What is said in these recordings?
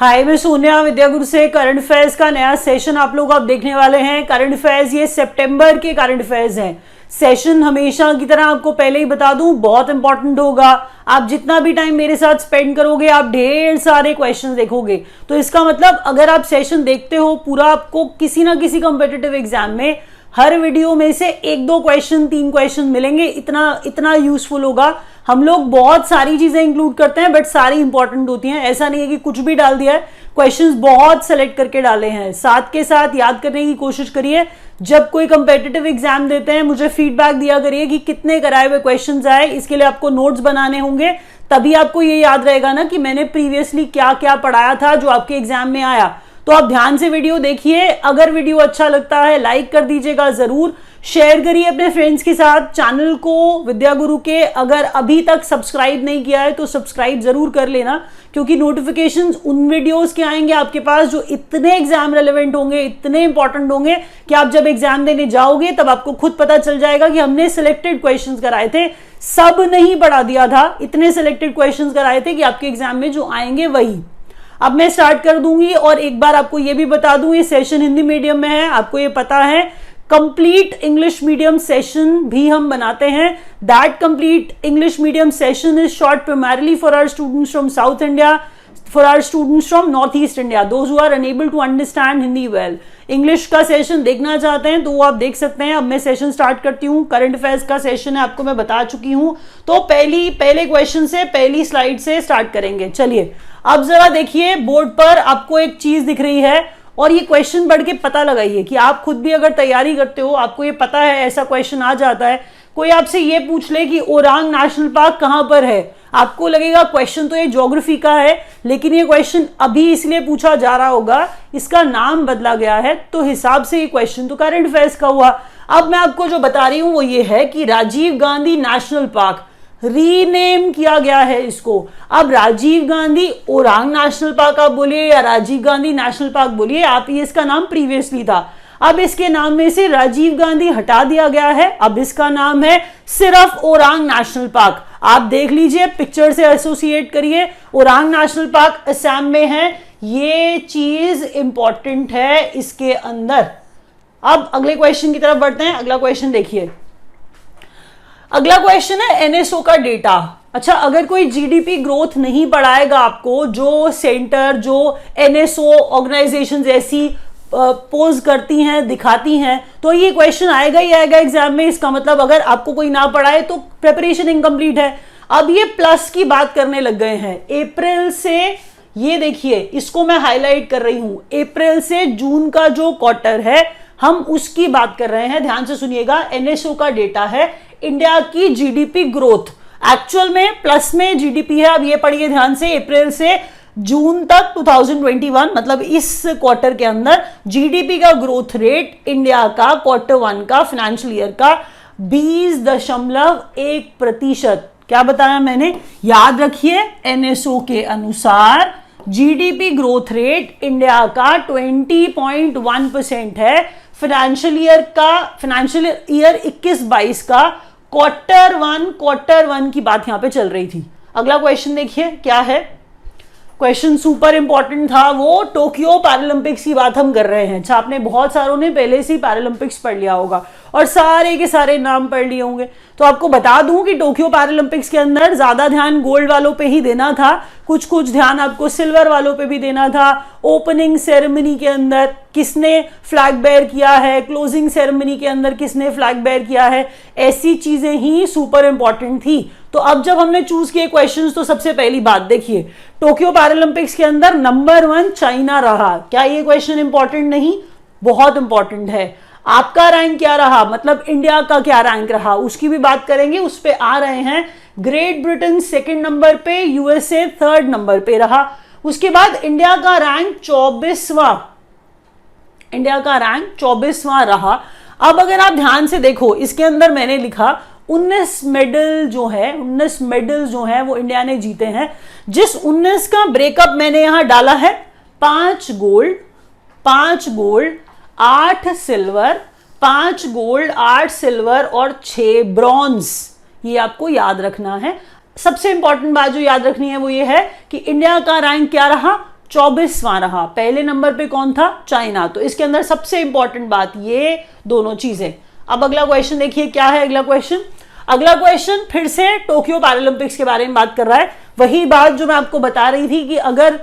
हाय, मैं सोनिया विद्या गुरु से current affairs का नया सेशन आप लोग अब देखने वाले हैं। करंट अफेयर्स ये सितंबर के करंट अफेयर्स हैं। सेशन हमेशा की तरह आपको पहले ही बता दूं बहुत इंपॉर्टेंट होगा। आप जितना भी टाइम मेरे साथ स्पेंड करोगे आप ढेर सारे क्वेश्चंस देखोगे। तो इसका मतलब अगर आप सेशन देखते हो पूरा, आपको किसी ना किसी कॉम्पिटिटिव एग्जाम में हर वीडियो में से 1-2 क्वेश्चन 3 क्वेश्चन मिलेंगे। इतना यूजफुल होगा। हम लोग बहुत सारी चीजें इंक्लूड करते हैं बट सारी इंपॉर्टेंट होती हैं। ऐसा नहीं है कि कुछ भी डाल दिया है, क्वेश्चंस बहुत सेलेक्ट करके डाले हैं। साथ के साथ याद करने की कोशिश करिए। जब कोई कंपेटिटिव एग्जाम देते हैं मुझे फीडबैक दिया करिए कि कितने कराए हुए क्वेश्चंस आए। इसके लिए आपको नोट्स बनाने होंगे, तभी आपको ये याद रहेगा ना कि मैंने प्रीवियसली क्या क्या पढ़ाया था जो आपके एग्जाम में आया। तो आप ध्यान से वीडियो देखिए। अगर वीडियो अच्छा लगता है लाइक कर दीजिएगा, जरूर शेयर करिए अपने फ्रेंड्स के साथ। चैनल को विद्या गुरु के अगर अभी तक सब्सक्राइब नहीं किया है तो सब्सक्राइब जरूर कर लेना, क्योंकि नोटिफिकेशंस उन वीडियोस के आएंगे आपके पास जो इतने एग्जाम रेलेवेंट होंगे, इतने इंपॉर्टेंट होंगे कि आप जब एग्जाम देने जाओगे तब आपको खुद पता चल जाएगा कि हमने सिलेक्टेड क्वेश्चंस कराए थे, सब नहीं पढ़ा दिया था। इतने सिलेक्टेड क्वेश्चंस कराए थे कि आपके एग्जाम में जो आएंगे वही। अब मैं स्टार्ट कर दूंगी और एक बार आपको ये भी बता दूं, ये सेशन हिंदी मीडियम में है, आपको ये पता है। कंप्लीट इंग्लिश मीडियम सेशन भी हम बनाते हैं। That complete English medium session is short primarily for our students from South India, for our students from North East India, those who are unable to understand Hindi well. English का session देखना चाहते हैं तो वो आप देख सकते हैं। अब मैं सेशन स्टार्ट करती हूँ। करंट अफेयर्स का सेशन है, आपको मैं बता चुकी हूँ। तो पहले क्वेश्चन से, पहली स्लाइड से स्टार्ट करेंगे। चलिए अब जरा देखिए, बोर्ड पर आपको एक चीज दिख रही है और ये क्वेश्चन पढ़ के पता लगाइए कि आप खुद भी अगर तैयारी करते हो, आपको ये पता है ऐसा क्वेश्चन आ जाता है। कोई आपसे ये पूछ ले कि ओरांग नेशनल पार्क कहां पर है, आपको लगेगा क्वेश्चन तो ये ज्योग्राफी का है, लेकिन ये क्वेश्चन अभी इसलिए पूछा जा रहा होगा, इसका नाम बदला गया है, तो हिसाब से ये क्वेश्चन तो करंट अफेयर्स का हुआ। अब मैं आपको जो बता रही हूं वो ये है कि Rajiv Gandhi national park rename किया गया है इसको। अब राजीव गांधी ओरांग नेशनल पार्क आप बोलिए या राजीव गांधी नेशनल पार्क बोलिए, आप ये इसका नाम प्रीवियसली था। अब इसके नाम में से राजीव गांधी हटा दिया गया है, अब इसका नाम है सिर्फ ओरांग नेशनल पार्क। आप देख लीजिए, पिक्चर से एसोसिएट करिए। ओरांग नेशनल पार्क असम में है, ये चीज इंपॉर्टेंट है इसके अंदर। अब अगले क्वेश्चन की तरफ बढ़ते हैं। अगला क्वेश्चन देखिए। अगला क्वेश्चन है एनएसओ का डेटा। अच्छा, अगर कोई जीडीपी ग्रोथ नहीं पढ़ाएगा आपको, जो सेंटर जो एनएसओ ऑर्गेनाइजेशन ऐसी पोज करती हैं, दिखाती हैं, तो ये क्वेश्चन आएगा ही आएगा एग्जाम में। इसका मतलब अगर आपको कोई ना पढ़ाए तो प्रिपरेशन इनकम्प्लीट है। अब ये प्लस की बात करने लग गए हैं। अप्रैल से, ये देखिए इसको मैं हाईलाइट कर रही हूं, अप्रैल से जून का जो क्वार्टर है हम उसकी बात कर रहे हैं। ध्यान से सुनिएगा, एनएसओ का डेटा है इंडिया की जीडीपी ग्रोथ। एक्चुअल में प्लस में जीडीपी है। अब ये पढ़िए ध्यान से, अप्रैल से जून तक 2021 मतलब इस क्वार्टर के अंदर जीडीपी का ग्रोथ रेट इंडिया का Q1 का फाइनेंशियल ईयर का 20.1%। क्या बताया मैंने, याद रखिए। एनएसओ के अनुसार जीडीपी ग्रोथ रेट इंडिया का 20.1% है। फाइनेंशियल ईयर 21-22 का Q1 की बात यहां पे चल रही थी। अगला क्वेश्चन देखिए क्या है। क्वेश्चन सुपर इंपॉर्टेंट था, वो टोक्यो पैरालंपिक्स की बात हम कर रहे हैं। अच्छा, आपने बहुत सारों ने पहले से ही पैरालंपिक्स पढ़ लिया होगा और सारे के सारे नाम पढ़ लिए होंगे। तो आपको बता दूं कि टोक्यो पैरालंपिक्स के अंदर ज्यादा ध्यान गोल्ड वालों पे ही देना था, कुछ ध्यान आपको सिल्वर वालों पे भी देना था। ओपनिंग सेरेमनी के अंदर किसने फ्लैग बेयर किया है, क्लोजिंग सेरेमनी के अंदर किसने फ्लैग बेयर किया है, ऐसी चीजें ही सुपर इंपॉर्टेंट थी। तो अब जब हमने चूज किए क्वेश्चंस, तो सबसे पहली बात देखिए, टोक्यो पैरालंपिक्स के अंदर नंबर 1 चाइना रहा। क्या ये क्वेश्चन इंपॉर्टेंट नहीं, बहुत इंपॉर्टेंट है। आपका रैंक क्या रहा, मतलब इंडिया का क्या रैंक रहा, उसकी भी बात करेंगे, उस पे आ रहे हैं। ग्रेट ब्रिटेन 2nd नंबर पे, यूएसए 3rd नंबर पे रहा। उसके बाद इंडिया का रैंक 24वां रहा। अब अगर आप ध्यान से देखो, इसके अंदर मैंने लिखा 19 मेडल जो है वो इंडिया ने जीते हैं। जिस 19 का ब्रेकअप मैंने यहां डाला है, 5 गोल्ड 8 सिल्वर, 5 गोल्ड 8 सिल्वर और 6 ब्रॉन्ज। ये आपको याद रखना है। सबसे इंपॉर्टेंट बात जो याद रखनी है वो ये है कि इंडिया का रैंक क्या रहा, 24वां रहा। पहले नंबर पे कौन था? चाइना। तो इसके अंदर सबसे इंपॉर्टेंट बात ये दोनों चीजें। अब अगला क्वेश्चन देखिए क्या है अगला क्वेश्चन। अगला क्वेश्चन फिर से टोक्यो पैरालंपिक्स के बारे में बात कर रहा है। वही बात जो मैं आपको बता रही थी कि अगर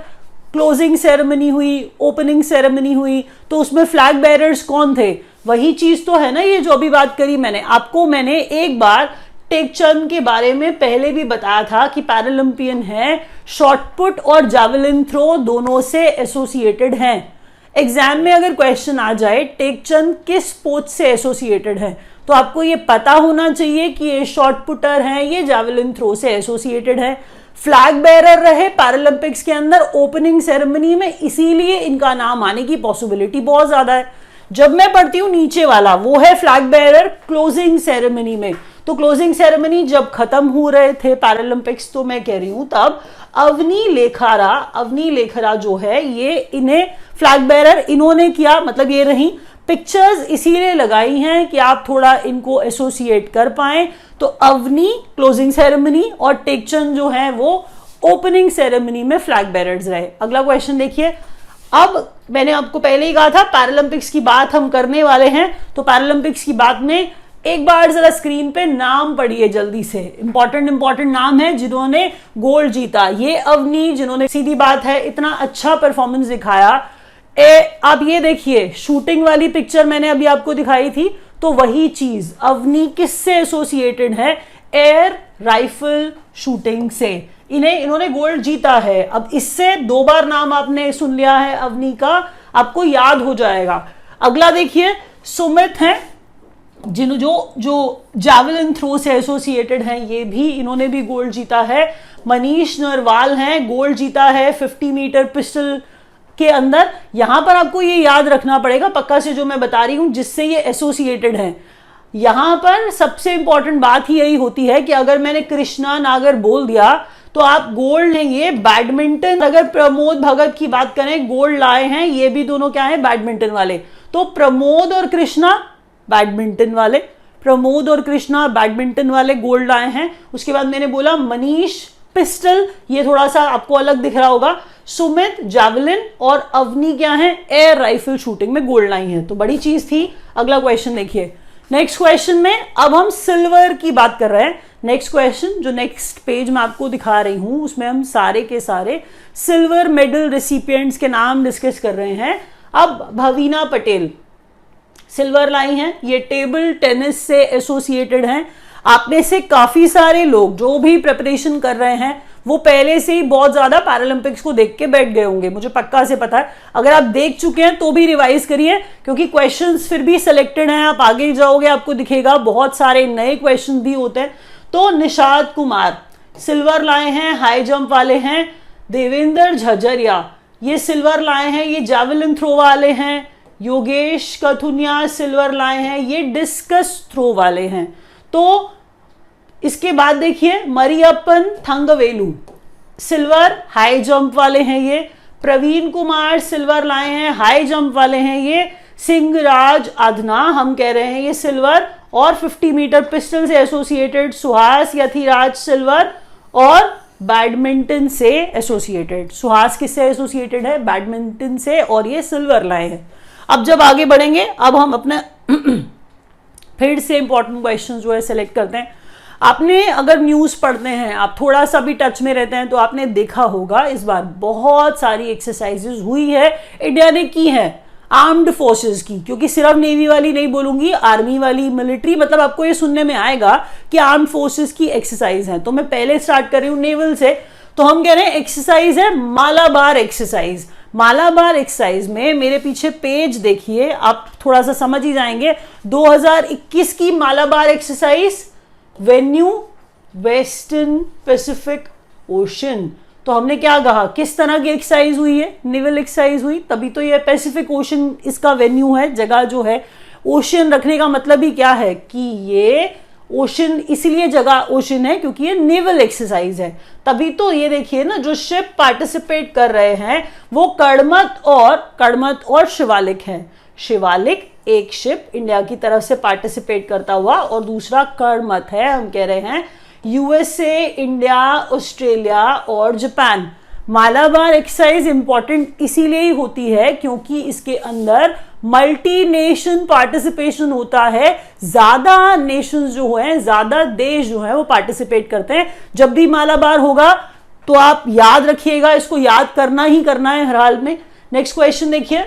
क्लोजिंग सेरेमनी हुई, ओपनिंग सेरेमनी हुई, तो उसमें फ्लैग बेयरर्स कौन थे? वही चीज तो है ना ये जो अभी बात करी मैंने आपको। मैंने एक बार टेकचंद के बारे में पहले भी बताया था कि पैरालंपियन है, शॉटपुट और जावेलिन थ्रो दोनों से एसोसिएटेड हैं। एग्जाम में अगर क्वेश्चन आ जाए टेकचंद किस स्पोर्ट्स से एसोसिएटेड है, तो आपको ये पता होना चाहिए कि ये शॉट पुटर हैं, ये जावेलिन थ्रो से एसोसिएटेड है। फ्लैग बेयरर रहे पैरालंपिक्स के अंदर ओपनिंग सेरेमनी में, इसीलिए इनका नाम आने की पॉसिबिलिटी बहुत ज्यादा है। जब मैं पढ़ती हूं नीचे वाला वो है फ्लैग बेयरर क्लोजिंग सेरेमनी में, तो क्लोजिंग सेरेमनी जब खत्म हो रहे थे पैरालंपिक्स, तो मैं कह रही हूं तब अवनी लेखरा जो है ये इन्हें फ्लैग बेयरर इन्होंने किया। मतलब ये रही पिक्चर्स इसीलिए लगाई हैं कि आप थोड़ा इनको एसोसिएट कर पाए। तो अवनी क्लोजिंग सेरेमनी और टेकचंद जो है वो ओपनिंग सेरेमनी में फ्लैग बेयरर्स रहे। अगला क्वेश्चन देखिए। अब मैंने आपको पहले ही कहा था पैरालंपिक्स की बात हम करने वाले हैं, तो पैरालंपिक्स की बात में एक बार जरा स्क्रीन पे नाम पढ़िए जल्दी से। इंपॉर्टेंट नाम है जिन्होंने गोल्ड जीता। ये अवनी जिन्होंने सीधी बात है इतना अच्छा परफॉर्मेंस दिखाया। आप ये देखिए शूटिंग वाली पिक्चर मैंने अभी आपको दिखाई थी, तो वही चीज अवनी किससे एसोसिएटेड है? एयर राइफल शूटिंग से। इन्होंने गोल्ड जीता है। अब इससे 2 बार नाम आपने सुन लिया है अवनी का, आपको याद हो जाएगा। अगला देखिए सुमित हैं जो जावेलिन थ्रो से एसोसिएटेड हैं, ये भी इन्होंने भी गोल्ड जीता है। मनीष नरवाल हैं, गोल्ड जीता है 50 मीटर पिस्टल के अंदर। यहां पर आपको ये याद रखना पड़ेगा पक्का से जो मैं बता रही हूं जिससे ये एसोसिएटेड हैं। यहां पर सबसे इंपॉर्टेंट बात ही यही होती है कि अगर मैंने कृष्णा नागर बोल दिया तो आप गोल्ड लेंगे। बैडमिंटन अगर प्रमोद भगत की बात करें गोल्ड लाए हैं, ये भी दोनों क्या है? बैडमिंटन वाले। तो प्रमोद और कृष्णा बैडमिंटन वाले, प्रमोद और कृष्णा बैडमिंटन वाले गोल्ड लाए हैं। उसके बाद मैंने बोला मनीष पिस्टल, ये थोड़ा सा आपको अलग दिख रहा होगा। सुमित जावेलिन और अवनी क्या है? एयर राइफल शूटिंग में गोल्ड लाई है। तो बड़ी चीज थी। अगला क्वेश्चन देखिए। नेक्स्ट क्वेश्चन में अब हम सिल्वर की बात कर रहे हैं। नेक्स्ट क्वेश्चन जो नेक्स्ट पेज में आपको दिखा रही हूं उसमें हम सारे के सारे सिल्वर मेडल रिसिपिएंट्स के नाम डिस्कस कर रहे हैं। अब भवीना पटेल सिल्वर लाई हैं, ये टेबल टेनिस से एसोसिएटेड हैं। आप में से काफी सारे लोग जो भी प्रिपरेशन कर रहे हैं वो पहले से ही बहुत ज्यादा पैरालंपिक्स को देख के बैठ गए होंगे, मुझे पक्का से पता है। अगर आप देख चुके हैं तो भी रिवाइज करिए क्योंकि क्वेश्चंस फिर भी सिलेक्टेड हैं। आप आगे जाओगे आपको दिखेगा बहुत सारे नए क्वेश्चन भी होते हैं। तो निषाद कुमार सिल्वर लाए हैं, हाई जंप वाले हैं। देवेंद्र झझरिया ये सिल्वर लाए हैं, ये जावेलिन थ्रो वाले हैं। योगेश कथुनिया सिल्वर लाए हैं, ये डिस्कस थ्रो वाले हैं। तो इसके बाद देखिए Mariyappan Thangavelu silver high jump वाले हैं ये। प्रवीण कुमार सिल्वर लाए हैं, हाई जंप वाले हैं ये। सिंहराज आधना हम कह रहे हैं ये सिल्वर और 50 मीटर पिस्टल से एसोसिएटेड। सुहास यथिराज सिल्वर और बैडमिंटन से एसोसिएटेड। सुहास किससे एसोसिएटेड है? बैडमिंटन से, और ये सिल्वर लाए हैं। अब जब आगे बढ़ेंगे अब हम अपने फिर से इंपॉर्टेंट क्वेश्चन जो है सिलेक्ट करते हैं। आपने अगर न्यूज पढ़ते हैं, आप थोड़ा सा भी टच में रहते हैं तो आपने देखा होगा इस बार बहुत सारी एक्सरसाइजेज हुई है, इंडिया ने की है आर्म्ड फोर्सेस की। क्योंकि सिर्फ नेवी वाली नहीं बोलूंगी, आर्मी वाली, मिलिट्री, मतलब आपको ये सुनने में आएगा कि आर्म्ड फोर्सेस की एक्सरसाइज है। तो मैं पहले स्टार्ट कर रही हूँ नेवल से। तो हम कह रहे हैं एक्सरसाइज है मालाबार एक्सरसाइज। मालाबार एक्सरसाइज में मेरे पीछे पेज देखिए, आप थोड़ा सा समझ ही जाएंगे। 2021 की Malabar exercise, venue western Pacific ocean. तो हमने क्या कहा, किस तरह की एक्सरसाइज हुई है? नेवल एक्सरसाइज हुई, तभी तो ये पैसिफिक ओशन इसका वेन्यू है, जगह जो है। ओशन रखने का मतलब ही क्या है कि ये ओशन इसलिए जगह ओशन है क्योंकि ये नेवल एक्सरसाइज है। तभी तो ये देखिए ना, जो शिप पार्टिसिपेट कर रहे हैं वो कड़मत और शिवालिक है। शिवालिक एक शिप इंडिया की तरफ से पार्टिसिपेट करता हुआ, और दूसरा कड़मत है। हम कह रहे हैं यूएसए, इंडिया, ऑस्ट्रेलिया और जापान मालाबार एक्सरसाइज इंपॉर्टेंट इसीलिए ही होती है क्योंकि इसके अंदर मल्टी नेशन पार्टिसिपेशन होता है, ज्यादा नेशंस जो है, ज्यादा देश जो है वो पार्टिसिपेट करते हैं। जब भी मालाबार होगा तो आप याद रखिएगा, इसको याद करना ही करना है हर हाल में। नेक्स्ट क्वेश्चन देखिए।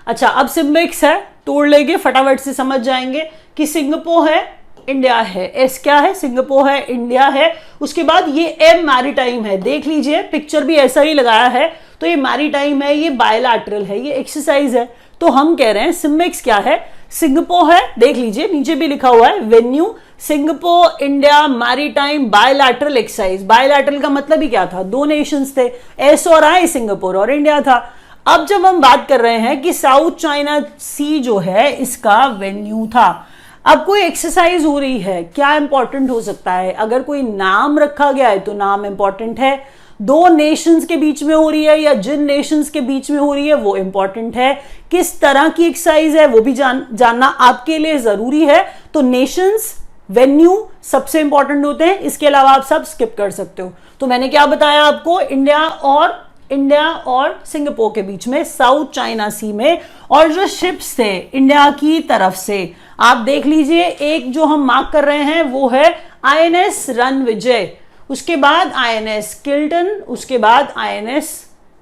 अच्छा, अब सिम्बिक्स है, तोड़ लेंगे, फटाफट से समझ जाएंगे कि सिंगापुर है, इंडिया है, एस क्या है, सिंगापुर है, इंडिया है, उसके बाद ये एम मैरीटाइम है। देख लीजिए पिक्चर भी ऐसा ही लगाया है, तो ये मैरीटाइम है, ये बायलैटरल है, ये एक्सरसाइज है। तो हम कह रहे हैं सिम्बिक्स क्या है, सिंगापुर है, देख लीजिए नीचे भी लिखा हुआ है venue, Singapore, India, maritime, bilateral exercise. Bilateral का मतलब ही क्या था, दो नेशंस थे, एस और आई, सिंगापुर और इंडिया था। अब जब हम बात कर रहे हैं कि साउथ चाइना सी जो है इसका वेन्यू था, अब कोई एक्सरसाइज हो रही है, क्या इंपॉर्टेंट हो सकता है, अगर कोई नाम रखा गया है तो नाम इंपॉर्टेंट है, दो नेशंस के बीच में हो रही है या जिन नेशंस के बीच में हो रही है वो इंपॉर्टेंट है, किस तरह की एक्सरसाइज है वो भी जानना आपके लिए जरूरी है। तो नेशंस, वेन्यू सबसे इंपॉर्टेंट होते हैं, इसके अलावा आप सब स्किप कर सकते हो। तो मैंने क्या बताया आपको, इंडिया और सिंगापुर के बीच में साउथ चाइना सी में, और जो शिप्स थे इंडिया की तरफ से आप देख लीजिए, एक जो हम मार्क कर रहे हैं वो है आईएनएस रणविजय, उसके बाद आईएनएस किल्टन, उसके बाद आईएनएस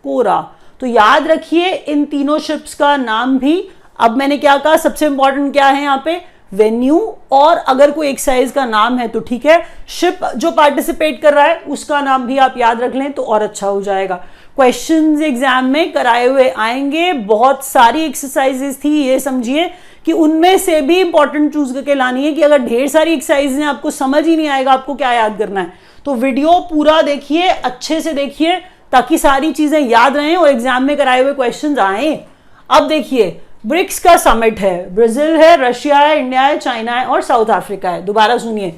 कोरा। तो याद रखिए इन तीनों शिप्स का नाम भी। अब मैंने क्या कहा, सबसे इंपॉर्टेंट क्या है यहाँ पे, वेन्यू, और अगर कोई एक्सरसाइज का नाम है तो ठीक है, शिप जो पार्टिसिपेट कर रहा है उसका नाम भी आप याद रख लें तो और अच्छा हो जाएगा। क्वेश्चंस एग्जाम में कराए हुए आएंगे, बहुत सारी एक्सरसाइजेस थी, ये समझिए कि उनमें से भी इंपॉर्टेंट चूज करके लानी है, कि अगर ढेर सारी एक्सरसाइज हैं आपको समझ ही नहीं आएगा आपको क्या याद करना है। तो वीडियो पूरा देखिए, अच्छे से देखिए, ताकि सारी चीजें याद रहें और एग्जाम में कराए हुए क्वेश्चन आए। अब देखिए, ब्रिक्स का समिट है, ब्राजील है, रशिया है, इंडिया है, चाइना है और साउथ अफ्रीका है। दोबारा सुनिए,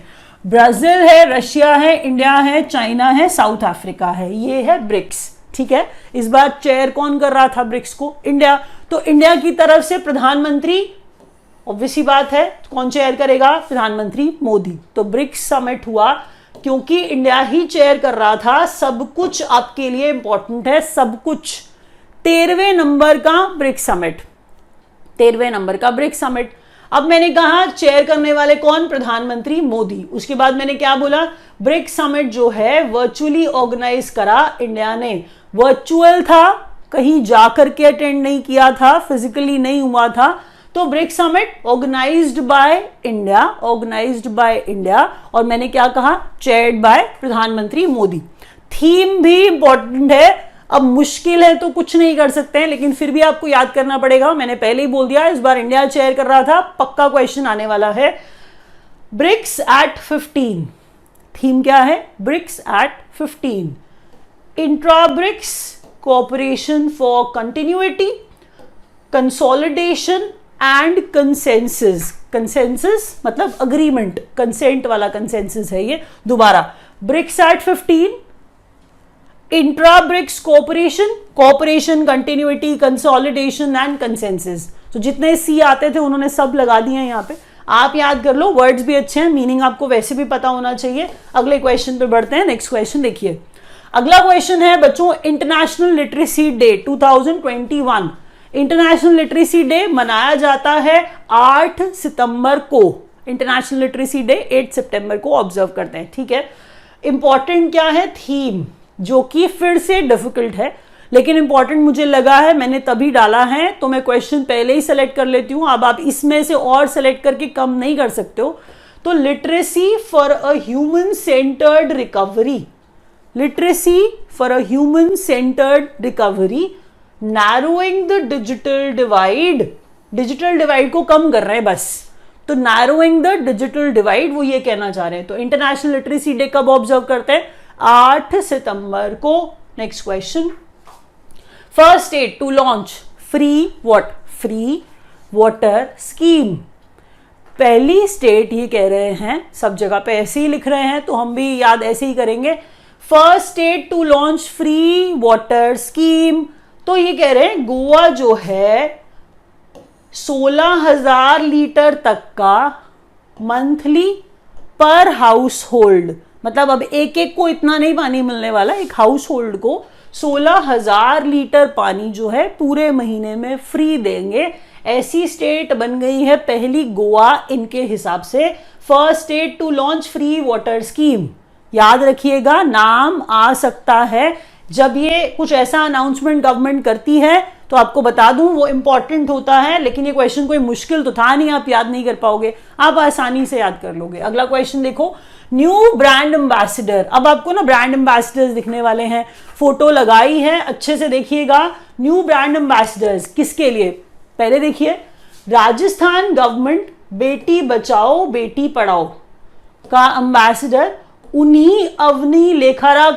ब्राजील है, रशिया है, इंडिया है, चाइना है, साउथ अफ्रीका है, ये है ब्रिक्स। ठीक है, इस बार चेयर कौन कर रहा था ब्रिक्स को, इंडिया। तो इंडिया की तरफ से प्रधानमंत्री, ऑब्वियसली बात है कौन चेयर करेगा, प्रधानमंत्री मोदी। तो ब्रिक्स समिट हुआ क्योंकि इंडिया ही चेयर कर रहा था। सब कुछ आपके लिए इंपॉर्टेंट है, सब कुछ। 13वें नंबर का ब्रिक्स समिट, 13वें नंबर का ब्रिक्स समिट। अब मैंने कहा चेयर करने वाले कौन, प्रधानमंत्री मोदी। उसके बाद मैंने क्या बोला, ब्रिक्स समिट जो है वर्चुअली ऑर्गेनाइज करा इंडिया ने। वर्चुअल था, कहीं जाकर के अटेंड नहीं किया था, फिजिकली नहीं हुआ था। तो BRICS summit organised by India, और मैंने क्या कहा, चेयर्ड बाय प्रधानमंत्री मोदी। थीम भी इंपॉर्टेंट है, अब मुश्किल है तो कुछ नहीं कर सकते हैं, लेकिन फिर भी आपको याद करना पड़ेगा। मैंने पहले ही बोल दिया, इस बार इंडिया चेयर कर रहा था, पक्का क्वेश्चन आने वाला है। ब्रिक्स एट 15, थीम क्या है, BRICS at 15, intra BRICS cooperation for continuity, consolidation and consensus. Consensus मतलब अग्रीमेंट, कंसेंट वाला कंसेंसस है ये। दोबारा, BRICS at 15, intra BRICS cooperation, continuity, consolidation and consensus. तो जितने सी आते थे उन्होंने सब लगा दिए हैं यहाँ पे, आप याद कर लो। वर्ड्स भी अच्छे हैं, मीनिंग आपको वैसे भी पता होना चाहिए। अगले क्वेश्चन पे बढ़ते हैं। नेक्स्ट क्वेश्चन देखिए, अगला क्वेश्चन है बच्चों, international literacy day 2021। International literacy day मनाया जाता है 8 सितंबर को। इंटरनेशनल लिटरेसी डे 8 सितंबर को ऑब्जर्व करते हैं। ठीक है, इंपॉर्टेंट क्या है, थीम, जो कि फिर से डिफिकल्ट है लेकिन इंपॉर्टेंट मुझे लगा है, मैंने तभी डाला है। तो मैं क्वेश्चन पहले ही सेलेक्ट कर लेती हूं, अब आप इसमें से और सेलेक्ट करके कम नहीं कर सकते हो। तो literacy for a human centred recovery, literacy for a human centred recovery, narrowing the digital divide. Digital divide को कम कर रहे हैं बस, तो नैरोइंग द डिजिटल डिवाइड वो ये कहना चाह रहे हैं। तो इंटरनेशनल लिटरेसी डे कब ऑब्जर्व करते हैं, 8 सितंबर को। Next question, first state to launch free water scheme. पहली स्टेट ये कह रहे हैं, सब जगह पे ऐसे ही लिख रहे हैं तो हम भी याद ऐसे ही करेंगे। First state to launch free water scheme, तो ये कह रहे हैं गोवा जो है 16,000 लीटर तक का मंथली पर हाउस होल्ड मतलब अब एक एक को इतना नहीं पानी मिलने वाला, एक हाउस होल्ड को 16,000 लीटर पानी जो है पूरे महीने में फ्री देंगे। ऐसी स्टेट बन गई है पहली गोवा इनके हिसाब से, first state to launch free water scheme. याद रखिएगा, नाम आ सकता है जब ये कुछ ऐसा अनाउंसमेंट गवर्नमेंट करती है तो आपको बता दूं वो इंपॉर्टेंट होता है, लेकिन ये क्वेश्चन कोई मुश्किल तो था नहीं, आप याद नहीं कर पाओगे, आप आसानी से याद कर लोगे। अगला क्वेश्चन देखो, न्यू ब्रांड एम्बेसडर। अब आपको ना ब्रांड एम्बेसडर्स दिखने वाले हैं, फोटो लगाई है, अच्छे से देखिएगा। न्यू ब्रांड एम्बेसडर्स किसके लिए, पहले देखिए, राजस्थान गवर्नमेंट बेटी बचाओ बेटी पढ़ाओ का एम्बेसडर उन्हीं अवनी लेखारा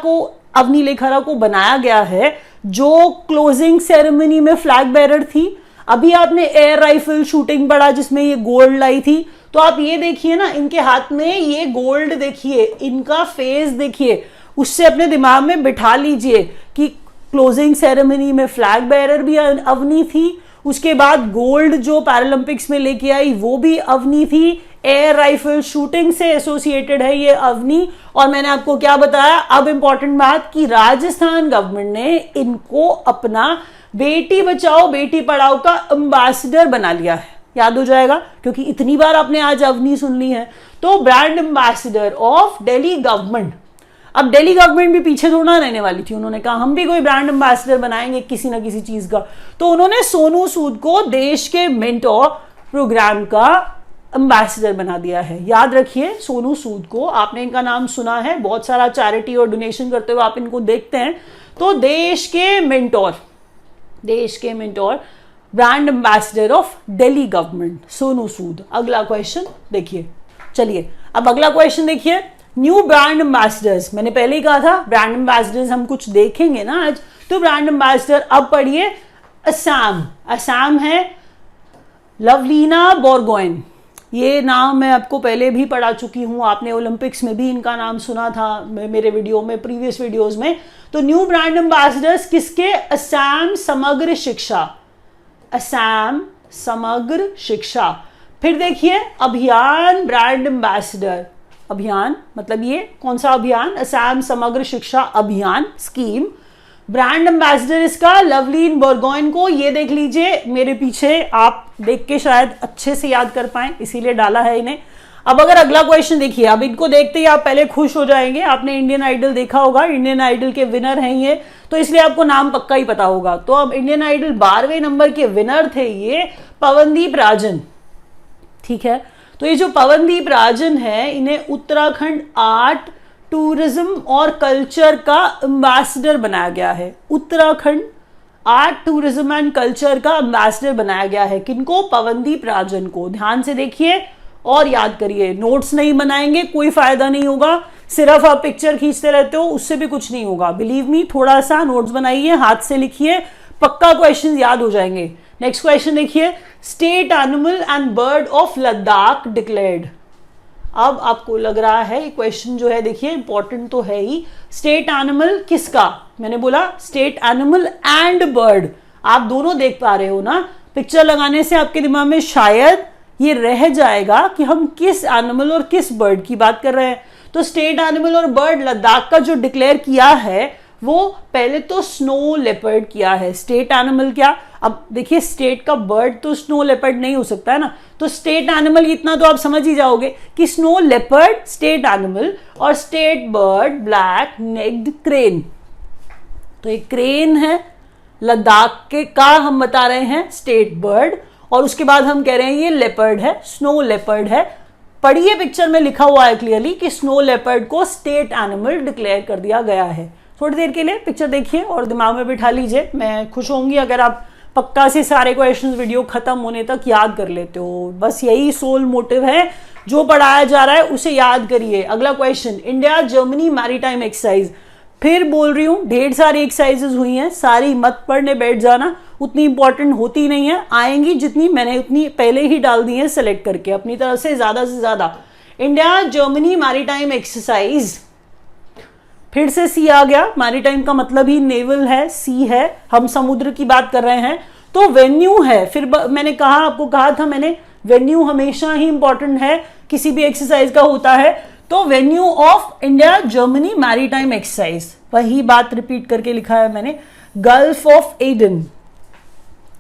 को बनाया गया है जो क्लोजिंग सेरेमनी में फ्लैग बेरर थी। अभी आपने एयर राइफल शूटिंग पढ़ा जिसमें ये गोल्ड लाई थी, तो आप ये देखिए ना, इनके हाथ में ये गोल्ड देखिए, इनका फेस देखिए, उससे अपने दिमाग में बिठा लीजिए कि क्लोजिंग सेरेमनी में फ्लैग बेरर भी अवनी थी, उसके बाद गोल्ड जो पैरालंपिक्स में लेके आई वो भी अवनी थी, एयर राइफल शूटिंग से एसोसिएटेड है ये अवनी। और मैंने आपको क्या बताया, अब इंपॉर्टेंट बात, कि राजस्थान गवर्नमेंट ने इनको अपना बेटी बचाओ बेटी पढ़ाओ का एम्बेसडर बना लिया है। याद हो जाएगा, क्योंकि इतनी बार आपने आज अवनी सुन ली है। तो brand ambassador of Delhi government. अब दिल्ली गवर्नमेंट भी पीछे थोड़ा रहने वाली थी, उन्होंने कहा हम भी कोई ब्रांड एम्बेसडर बनाएंगे किसी ना किसी चीज का, तो उन्होंने सोनू सूद को देश के मेंटोर प्रोग्राम का एम्बेसडर बना दिया है। याद रखिए, सोनू सूद को आपने इनका नाम सुना है, बहुत सारा चैरिटी और डोनेशन करते हुए आप इनको देखते हैं। तो देश के mentor brand ambassador of Delhi government Sonu Sood. अगला क्वेश्चन देखिए, चलिए अब अगला क्वेश्चन देखिए, न्यू ब्रांड एम्बेसडर्स। मैंने पहले ही कहा था ब्रांड एम्बेसडर्स हम कुछ देखेंगे ना आज, तो ब्रांड एम्बेसडर अब पढ़िए, असम है लवलीना बोरगोहेन। ये नाम मैं आपको पहले भी पढ़ा चुकी हूं, आपने ओलंपिक्स में भी इनका नाम सुना था मेरे वीडियो में, प्रीवियस वीडियोस में। तो न्यू ब्रांड एम्बेसडर्स किसके, असम समग्र शिक्षा। फिर देखिए अभियान ब्रांड एम्बेसडर, अभियान मतलब ये कौन सा अभियान, असम समग्र शिक्षा अभियान स्कीम। ब्रांड एम्बेसडर इसका लवलीन बोरगोहेन को, ये देख लीजिए मेरे पीछे, आप देख के शायद अच्छे से याद कर पाए इसीलिए डाला है इन्हें। अब अगर अगला क्वेश्चन देखिए, अब इनको देखते ही आप पहले खुश हो जाएंगे, आपने इंडियन आइडल देखा होगा, इंडियन आइडल के विनर हैं ये, तो इसलिए आपको नाम पक्का ही पता होगा। तो अब इंडियन आइडल 12वें नंबर के विनर थे ये पवनदीप राजन, ठीक है। तो ये जो पवनदीप राजन है, इन्हें उत्तराखंड आर्ट टूरिज्म और कल्चर का एम्बेसडर बनाया गया है। Uttarakhand art tourism and culture का एम्बेसडर बनाया गया है, किनको, पवनदीप राजन को। ध्यान से देखिए और याद करिए, नोट्स नहीं बनाएंगे कोई फायदा नहीं होगा, सिर्फ आप पिक्चर खींचते रहते हो उससे भी कुछ नहीं होगा। बिलीव मी, थोड़ा सा नोट्स बनाइए, हाथ से लिखिए, पक्का क्वेश्चन याद हो जाएंगे। नेक्स्ट क्वेश्चन देखिए, state animal and bird of Ladakh declared. अब आपको लग रहा है ये क्वेश्चन जो है, देखिए इंपॉर्टेंट तो है ही, स्टेट एनिमल किसका, मैंने बोला स्टेट एनिमल एंड बर्ड, आप दोनों देख पा रहे हो ना, पिक्चर लगाने से आपके दिमाग में शायद ये रह जाएगा कि हम किस एनिमल और किस बर्ड की बात कर रहे हैं। तो स्टेट एनिमल और बर्ड लद्दाख का जो डिक्लेयर किया है वो पहले तो स्नो लेपर्ड किया है। स्टेट एनिमल क्या, अब देखिए स्टेट का बर्ड तो स्नो लेपर्ड नहीं हो सकता है ना, तो स्टेट एनिमल इतना तो आप समझ ही जाओगे कि स्नो लेपर्ड स्टेट एनिमल और state bird black necked crane. तो एक क्रेन है लद्दाख के का हम बता रहे हैं स्टेट बर्ड, और उसके बाद हम कह रहे हैं ये लेपर्ड है, स्नो लेपर्ड है। पढ़िए पिक्चर में लिखा हुआ है क्लियरली कि स्नो लेपर्ड को स्टेट एनिमल डिक्लेयर कर दिया गया है। थोड़ी देर के लिए पिक्चर देखिए और दिमाग में बिठा लीजिए, मैं खुश होंगी अगर आप पक्का से सारे क्वेश्चंस वीडियो खत्म होने तक याद कर लेते हो। बस यही सोल मोटिव है, जो पढ़ाया जा रहा है उसे याद करिए। अगला question, India Germany maritime exercise. फिर बोल रही हूं ढेर सारी एक्सरसाइजेस हुई हैं, सारी मत पढ़ने बैठ जाना, उतनी इंपॉर्टेंट होती नहीं है, आएंगी जितनी मैंने उतनी पहले ही डाल दी है सेलेक्ट करके अपनी तरफ से ज्यादा। इंडिया जर्मनी मैरीटाइम एक्सरसाइज, फिर से सी आ गया, मैरीटाइम का मतलब ही नेवल है, सी है, हम समुद्र की बात कर रहे हैं। तो वेन्यू है, फिर मैंने कहा, आपको कहा था मैंने, वेन्यू हमेशा ही इंपॉर्टेंट है, किसी भी एक्सरसाइज का होता है। तो venue of India Germany maritime exercise, वही बात रिपीट करके लिखा है मैंने, gulf of Aden.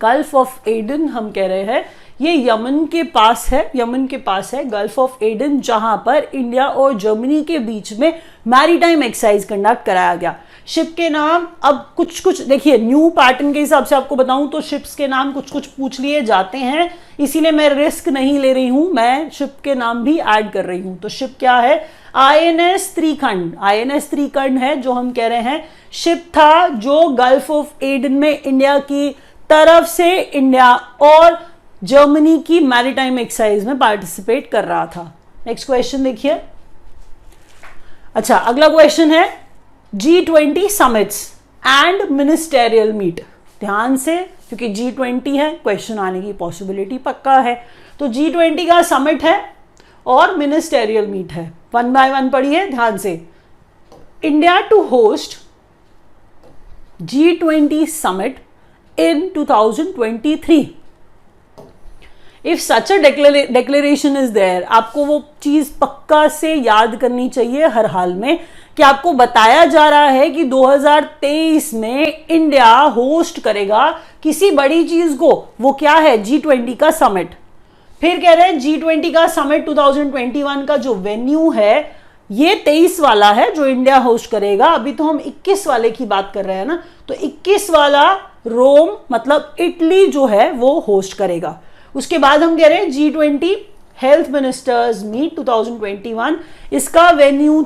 Gulf of Aden हम कह रहे हैं ये यमन के पास है, यमन के पास है गल्फ ऑफ एडन, जहां पर इंडिया और जर्मनी के बीच में मैरीटाइम एक्सरसाइज कंडक्ट कराया गया। शिप के नाम अब कुछ कुछ देखिए, न्यू पैटर्न के हिसाब से आपको बताऊं तो शिप्स के नाम कुछ कुछ पूछ लिए जाते हैं, इसीलिए मैं रिस्क नहीं ले रही हूं, मैं शिप के नाम भी ऐड कर रही हूं। तो शिप क्या है? INS त्रिखंड। INS त्रिखंड है जो हम कह रहे हैं शिप था जो गल्फ ऑफ एडन में इंडिया की तरफ से इंडिया और जर्मनी की मैरीटाइम एक्सरसाइज में पार्टिसिपेट कर रहा था। नेक्स्ट क्वेश्चन देखिए। अच्छा, अगला क्वेश्चन है G20 summits and ministerial meet. ध्यान से, क्योंकि G20 है, क्वेश्चन आने की पॉसिबिलिटी पक्का है। तो G20 का समिट है और मिनिस्टेरियल मीट है। 1 बाय 1 पढ़िए ध्यान से। India to host G20 summit in 2023. If such a declaration is there, आपको वो चीज पक्का से याद करनी चाहिए हर हाल में कि आपको बताया जा रहा है कि 2023 में इंडिया होस्ट करेगा किसी बड़ी चीज को। वो क्या है? G20 का समिट। फिर कह रहे हैं G20 का समिट 2021 का जो वेन्यू है ये 23 वाला है जो इंडिया होस्ट करेगा। अभी तो हम 21 वाले की बात कर रहे हैं ना, तो 21 वाला रोम मतलब इटली जो है वो होस्ट करेगा। उसके बाद हम कह रहे हैं G20 हेल्थ मिनिस्टर्स मीट 2021, इसका वेन्यू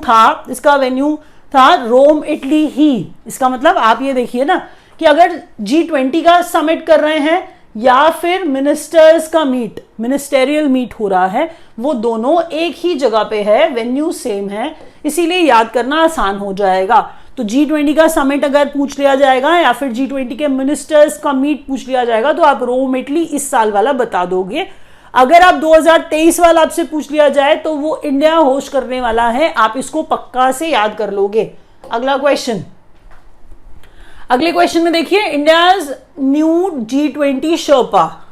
था रोम इटली ही। इसका मतलब आप ये देखिए ना कि अगर G20 का समिट कर रहे हैं या फिर मिनिस्टर्स का मीट, मिनिस्टेरियल मीट हो रहा है, वो दोनों एक ही जगह पे है, वेन्यू सेम है, इसीलिए याद करना आसान हो जाएगा। तो G20 का समिट अगर पूछ लिया जाएगा या फिर G20 के मिनिस्टर्स का मीट पूछ लिया जाएगा तो आप रोम इटली इस साल वाला बता दोगे। अगर आप 2023 वाला आपसे पूछ लिया जाए तो वो इंडिया होस्ट करने वाला है, आप इसको पक्का से याद कर लोगे। अगला क्वेश्चन, अगले क्वेश्चन में देखिए, इंडियाज न्यू G20 शर्पा।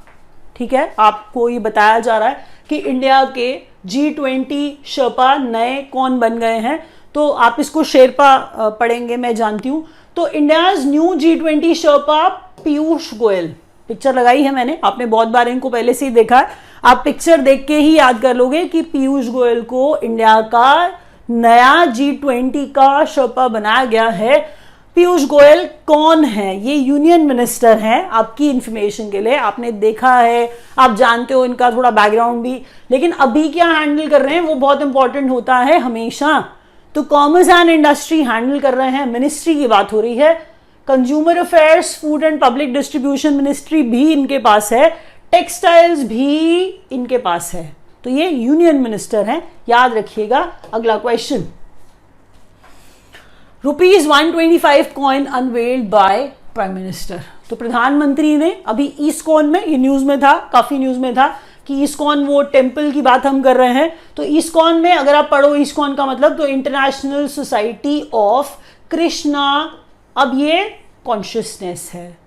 ठीक है, आपको ये बताया जा रहा है कि इंडिया के G20 शर्पा नए कौन बन गए हैं, तो आप इसको शेरपा पढ़ेंगे, मैं जानती हूं। तो India's new G20 Sherpa Piyush Goyal. Picture लगाई है मैंने, आपने बहुत बार इनको पहले से ही देखा है, आप पिक्चर देख के ही याद कर लोगे कि पीयूष गोयल को इंडिया का नया G20 का शर्पा बनाया गया है। पीयूष गोयल कौन है? ये यूनियन मिनिस्टर हैं, आपकी इंफॉर्मेशन के लिए, आपने देखा है, आप जानते हो इनका थोड़ा बैकग्राउंड भी, लेकिन अभी क्या हैंडल कर रहे हैं वो बहुत इंपॉर्टेंट होता है हमेशा। तो कॉमर्स एंड इंडस्ट्री हैंडल कर रहे हैं, मिनिस्ट्री की बात हो रही है। Consumer affairs, food and public distribution ministry भी इनके पास है, टेक्सटाइल्स भी इनके पास है। तो ये यूनियन मिनिस्टर हैं, याद रखिएगा। अगला question, ₹125 coin unveiled by prime minister. तो प्रधानमंत्री ने अभी ईस्कॉन में, ये न्यूज में था, काफी न्यूज में था कि ईस्कॉन वो टेम्पल की बात हम कर रहे हैं। तो ईस्कॉन में अगर आप पढ़ो ईस्कॉन का मतलब, तो इंटरनेशनल सोसाइटी ऑफ कृष्णा, अब ये कॉन्शियसनेस है,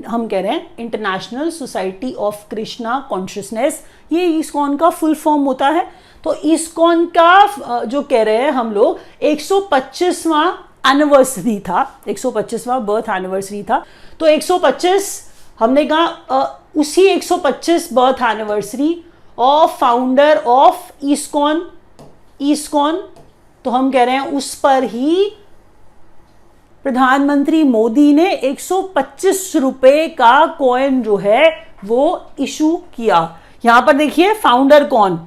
हम कह रहे हैं international society of Krishna consciousness, ये ईस्कॉन का फुल फॉर्म होता है। तो ईस्कॉन का जो कह रहे हैं हम लोग 125वां एनिवर्सरी था, 125वां बर्थ एनिवर्सरी था। तो 125 हमने कहा उसी 125 birth anniversary of founder of ISKCON, तो हम कह रहे हैं उस पर ही प्रधानमंत्री मोदी ने 125 रुपए का कॉइन जो है वो इशू किया। यहां पर देखिए फाउंडर कौन,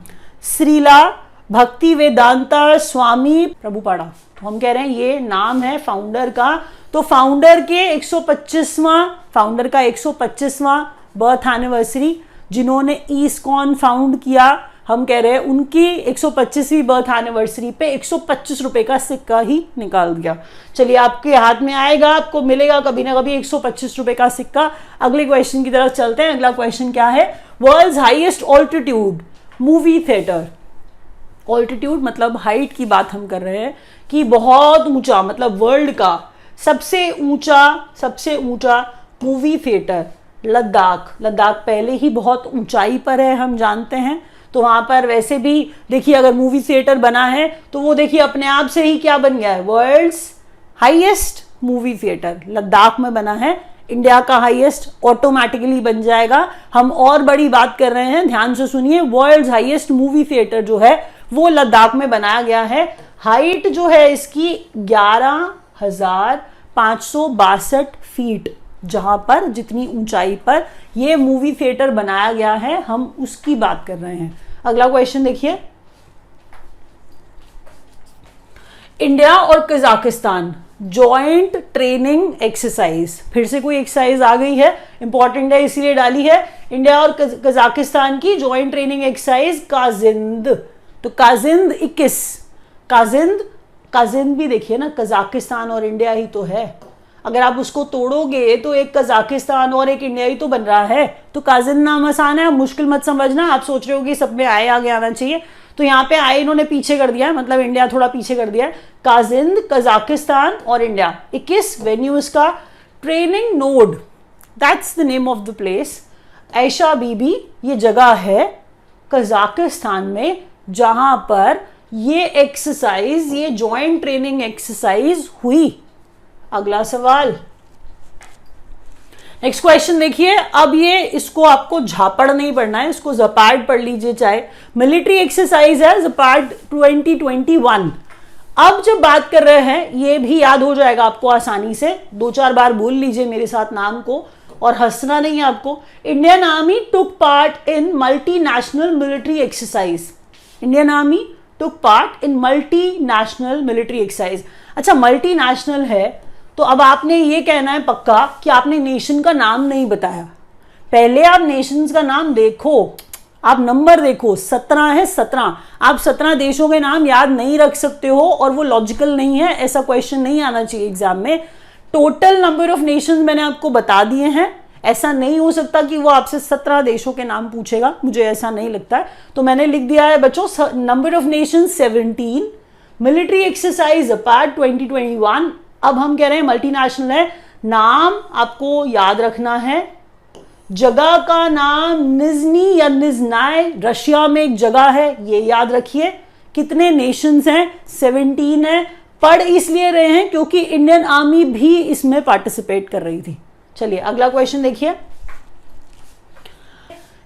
श्रीला भक्ति वेदांता स्वामी प्रभुपादा। तो हम कह रहे हैं ये नाम है फाउंडर का। तो फाउंडर के 125वां बर्थ एनिवर्सरी, जिन्होंने ईस्कॉन फाउंड किया, हम कह रहे हैं उनकी 125वीं बर्थ एनिवर्सरी पे 125 रुपए का सिक्का ही निकाल दिया। चलिए, आपके हाथ में आएगा, आपको मिलेगा कभी ना कभी 125 रुपए का सिक्का। अगले क्वेश्चन की तरफ चलते हैं। अगला क्वेश्चन क्या है? World's highest altitude movie theatre. Altitude मतलब हाइट की बात हम कर रहे हैं कि बहुत ऊंचा, मतलब वर्ल्ड का सबसे ऊंचा मूवी थिएटर लद्दाख। लद्दाख पहले ही बहुत ऊंचाई पर है, हम जानते हैं। तो वहां पर वैसे भी देखिए अगर मूवी थिएटर बना है तो वो देखिए अपने आप से ही क्या बन गया है, world's highest movie theatre Ladakh में बना है, इंडिया का हाईएस्ट ऑटोमेटिकली बन जाएगा। हम और बड़ी बात कर रहे हैं, ध्यान से सुनिए, वर्ल्ड हाईएस्ट मूवी थिएटर जो है वो लद्दाख में बनाया गया है। हाइट जो है इसकी 11,562 फीट, जहां पर जितनी ऊंचाई पर ये मूवी थिएटर बनाया गया है हम उसकी बात कर रहे हैं। अगला क्वेश्चन देखिए, इंडिया और कजाकिस्तान जॉइंट ट्रेनिंग एक्सरसाइज, फिर से कोई एक्सरसाइज आ गई है, इंपॉर्टेंट है इसीलिए डाली है। इंडिया और कजाकिस्तान की जॉइंट ट्रेनिंग एक्सरसाइज काजिंद, तो काजिंद 21, काजिंद भी देखिए ना, कजाकिस्तान और इंडिया ही तो है, अगर आप उसको तोड़ोगे तो एक कजाकिस्तान और एक इंडिया ही तो बन रहा है। तो काजिंद नाम आसान है, आप मुश्किल मत समझना। आप सोच रहे हो कि सब में आए आगे आना चाहिए, तो यहाँ पे आए इन्होंने पीछे कर दिया है, मतलब इंडिया थोड़ा पीछे कर दिया है। काजिंद, कजाकिस्तान और इंडिया 21 वेन्यू इसका। Training node, that's the name of the place. Aisha Bibi ये जगह है कजाकिस्तान में जहां पर ये एक्सरसाइज, ये जॉइंट ट्रेनिंग एक्सरसाइज हुई। अगला सवाल, नेक्स्ट क्वेश्चन देखिए। अब ये इसको आपको झापड़ नहीं पढ़ना है, इसको जपार्ड पढ़ लीजिए चाहे। मिलिट्री एक्सरसाइज है जपार्ड 2021। अब जब बात कर रहे हैं, ये भी याद हो जाएगा आपको आसानी से, 2-4 बार बोल लीजिए मेरे साथ नाम को और हंसना नहीं है आपको। Indian army took part in multinational military exercise. Indian army took part in multinational military exercise. अच्छा, मल्टीनेशनल है तो अब आपने ये कहना है पक्का कि आपने नेशन का नाम नहीं बताया। पहले आप नेशंस का नाम देखो, आप नंबर देखो, 17 है 17। आप 17 देशों के नाम याद नहीं रख सकते हो और वो लॉजिकल नहीं है, ऐसा क्वेश्चन नहीं आना चाहिए एग्जाम में। टोटल नंबर ऑफ नेशंस मैंने आपको बता दिए हैं, ऐसा नहीं हो सकता कि वो आपसे 17 देशों के नाम पूछेगा, मुझे ऐसा नहीं लगता है। तो मैंने लिख दिया है बच्चों, number of Nations 17, military exercise apart 2021। अब हम कह रहे हैं मल्टीनेशनल है, नाम आपको याद रखना है। जगह का नाम निजनी या निजनाय, रशिया में एक जगह है, ये याद रखिए। कितने नेशंस हैं? 17 है। पढ़ इसलिए रहे हैं क्योंकि इंडियन आर्मी भी इसमें पार्टिसिपेट कर रही थी। चलिए अगला क्वेश्चन देखिए।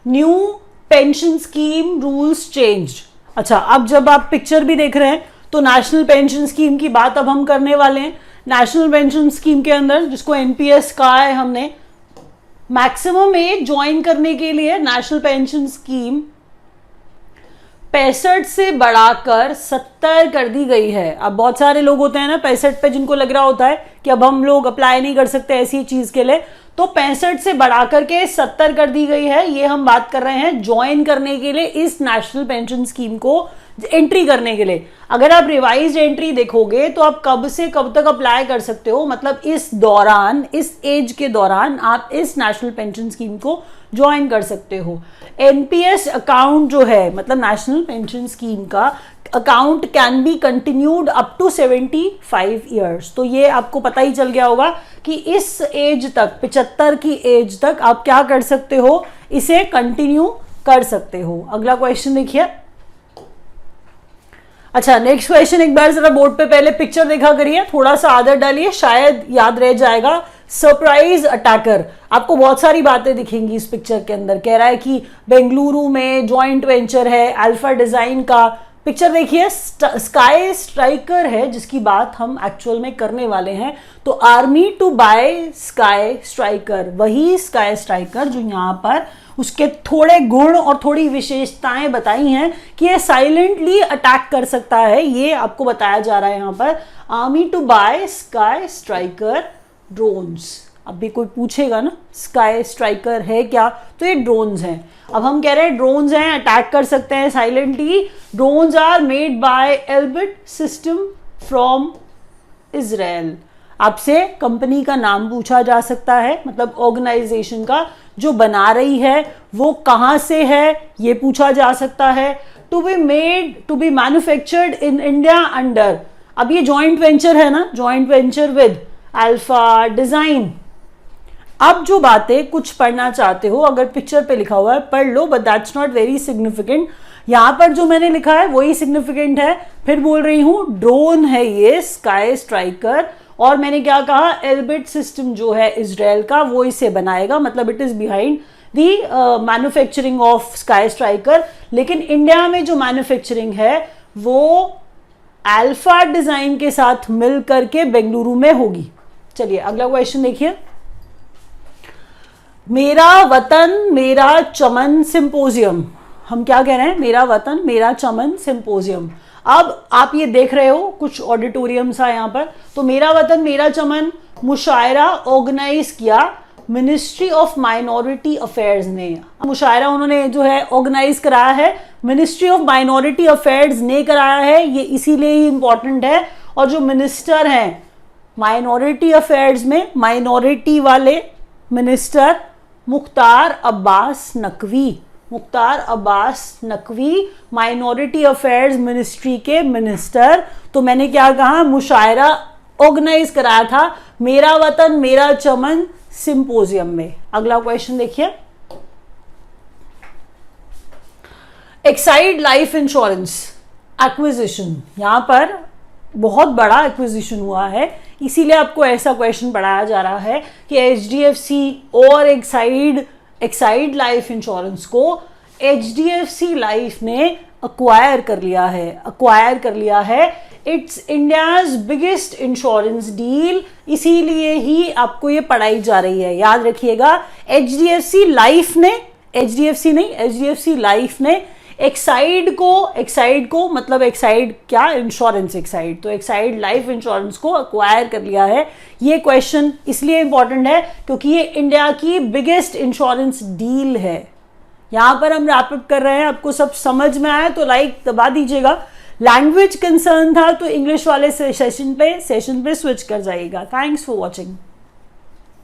New pension scheme rules change. अच्छा, अब जब आप पिक्चर भी देख रहे हैं तो नेशनल पेंशन स्कीम की बात अब हम करने वाले हैं। नेशनल पेंशन स्कीम के अंदर, जिसको एनपीएस कहा है हमने, मैक्सिमम एज ज्वाइन करने के लिए नेशनल पेंशन स्कीम 65 से बढ़ाकर 70 कर दी गई है। अब बहुत सारे लोग होते हैं ना 65 पे, जिनको लग रहा होता है कि अब हम लोग अप्लाई नहीं कर सकते ऐसी चीज के लिए, तो 65 से बढ़ाकर के 70 कर दी गई है। ये हम बात कर रहे हैं ज्वाइन करने के लिए, इस नेशनल पेंशन स्कीम को एंट्री करने के लिए। अगर आप रिवाइज एंट्री देखोगे तो आप कब से कब तक अप्लाई कर सकते हो, मतलब इस दौरान, इस एज के दौरान आप इस नेशनल पेंशन स्कीम को ज्वाइन कर सकते हो। एनपीएस अकाउंट जो है, मतलब नेशनल पेंशन स्कीम का account can be continued up to 75 years. तो ये आपको पता ही चल गया होगा कि इस एज तक, 75 की एज तक आप क्या कर सकते हो, इसे कंटिन्यू कर सकते हो। अगला क्वेश्चन देखिए। अच्छा, नेक्स्ट क्वेश्चन एक बार जरा बोर्ड पे पहले पिक्चर देखा करिए, थोड़ा सा आदत डालिए, शायद याद रह जाएगा। सरप्राइज अटैकर, आपको बहुत सारी बातें दिखेंगी इस पिक्चर के अंदर। कह रहा है कि बेंगलुरु में जॉइंट वेंचर है अल्फा डिजाइन का। पिक्चर देखिए, स्काई स्ट्राइकर है जिसकी बात हम एक्चुअल में करने वाले हैं। तो army to buy sky striker, वही स्काई स्ट्राइकर जो यहाँ पर उसके थोड़े गुण और थोड़ी विशेषताएं बताई हैं कि ये साइलेंटली अटैक कर सकता है, ये आपको बताया जा रहा है यहाँ पर। Army to buy sky striker drones. अब भी कोई पूछेगा ना स्काई स्ट्राइकर है क्या, तो ये ड्रोन्स हैं। अब हम कह रहे हैं ड्रोन्स हैं, अटैक कर सकते हैं silently. Drones are made by Elbit system from Israel. आपसे कंपनी का नाम पूछा जा सकता है, मतलब ऑर्गेनाइजेशन का जो बना रही है वो कहाँ से है, ये पूछा जा सकता है। To be made, to be manufactured in India under. अब ये जॉइंट वेंचर है ना, joint venture with Alpha Design. अब जो बातें कुछ पढ़ना चाहते हो, अगर पिक्चर पे लिखा हुआ है पढ़ लो, but that's not very significant. यहां पर जो मैंने लिखा है वही सिग्निफिकेंट है। फिर बोल रही हूं ड्रोन है ये स्काई स्ट्राइकर, और मैंने क्या कहा, एल्बिट सिस्टम जो है इजराइल का वो इसे बनाएगा, मतलब it is behind the manufacturing of sky striker. लेकिन इंडिया में जो मैन्युफैक्चरिंग है वो अल्फा डिजाइन के साथ मिल करके बेंगलुरु में होगी। चलिए अगला क्वेश्चन देखिए। मेरा वतन मेरा चमन सिंपोजियम, हम क्या कह रहे हैं, मेरा वतन मेरा चमन सिंपोजियम। अब आप ये देख रहे हो कुछ ऑडिटोरियम सा यहाँ पर, तो मेरा वतन मेरा चमन मुशायरा ऑर्गेनाइज किया मिनिस्ट्री ऑफ माइनॉरिटी अफेयर्स ने। मुशायरा उन्होंने जो है ऑर्गेनाइज कराया है, मिनिस्ट्री ऑफ माइनॉरिटी अफेयर्स ने कराया है, ये इसीलिए ही इंपॉर्टेंट है। और जो मिनिस्टर हैं माइनॉरिटी अफेयर्स में, माइनॉरिटी वाले minister Mukhtar Abbas Naqvi, Mukhtar Abbas Naqvi minority affairs ministry के मिनिस्टर। तो मैंने क्या कहा, मुशायरा ऑर्गेनाइज कराया था मेरा वतन मेरा चमन सिंपोजियम में। अगला क्वेश्चन देखिए। एक्साइड लाइफ इंश्योरेंस एक्विजिशन, यहां पर बहुत बड़ा एक्विजिशन हुआ है, इसीलिए आपको ऐसा क्वेश्चन पढ़ाया जा रहा है कि एचडीएफसी और एक्साइड लाइफ इंश्योरेंस को एचडीएफसी लाइफ ने अक्वायर कर लिया है। It's India's biggest insurance deal, इसीलिए ही आपको ये पढ़ाई जा रही है। याद रखिएगा, एचडीएफसी लाइफ ने एक्साइड को मतलब एक्साइड क्या, इंश्योरेंस एक्साइड, तो एक्साइड लाइफ इंश्योरेंस को अक्वायर कर लिया है। ये क्वेश्चन इसलिए इंपॉर्टेंट है क्योंकि ये इंडिया की बिगेस्ट इंश्योरेंस डील है। यहां पर हम रैप अप कर रहे हैं, आपको सब समझ में आया तो लाइक दबा दीजिएगा। लैंग्वेज कंसर्न था तो इंग्लिश वाले सेशन पे स्विच कर जाइएगा। Thanks for watching.